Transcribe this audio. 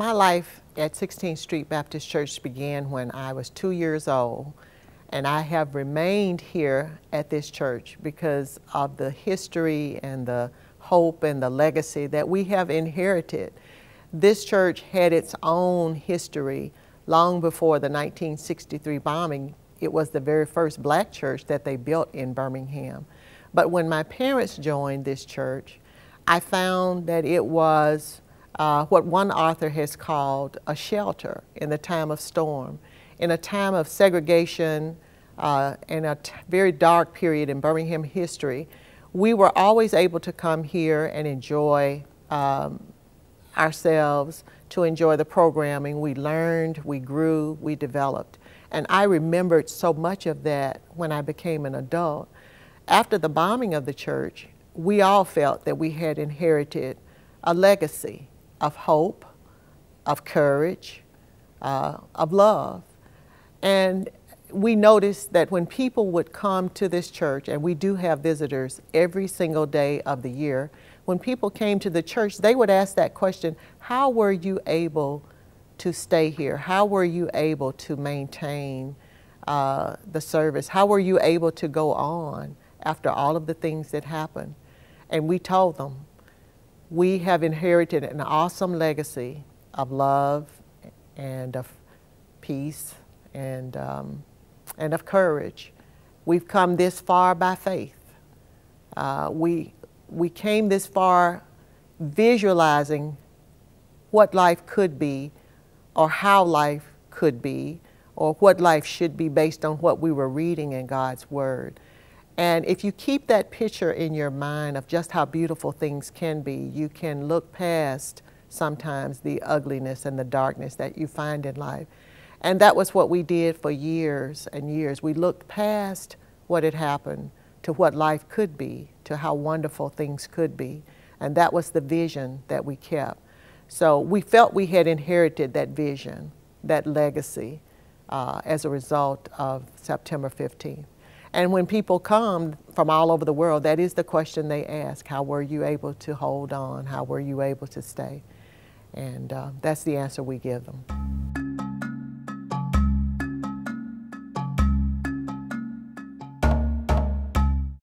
My life at 16th Street Baptist Church began when I was 2 years old, and I have remained here at this church because of the history and the hope and the legacy that we have inherited. This church had its own history long before the 1963 bombing. It was the very first black church that they built in Birmingham. But when my parents joined this church, I found that it was what one author has called a shelter in the time of storm. In a time of segregation, in a very dark period in Birmingham history, we were always able to come here and enjoy ourselves, to enjoy the programming. We learned, we grew, we developed. And I remembered so much of that when I became an adult. After the bombing of the church, we all felt that we had inherited a legacy of hope, of courage, of love. And we noticed that when people would come to this church, and we do have visitors every single day of the year, when people came to the church, they would ask that question, how were you able to stay here? How were you able to maintain the service? How were you able to go on after all of the things that happened? And we told them, we have inherited an awesome legacy of love and of peace and of courage. We've come this far by faith. We came this far visualizing what life could be, or how life could be, or what life should be based on what we were reading in God's Word. And if you keep that picture in your mind of just how beautiful things can be, you can look past sometimes the ugliness and the darkness that you find in life. And that was what we did for years and years. We looked past what had happened to what life could be, to how wonderful things could be. And that was the vision that we kept. So we felt we had inherited that vision, that legacy, as a result of September 15th. And when people come from all over the world, that is the question they ask. How were you able to hold on? How were you able to stay? And that's the answer we give them.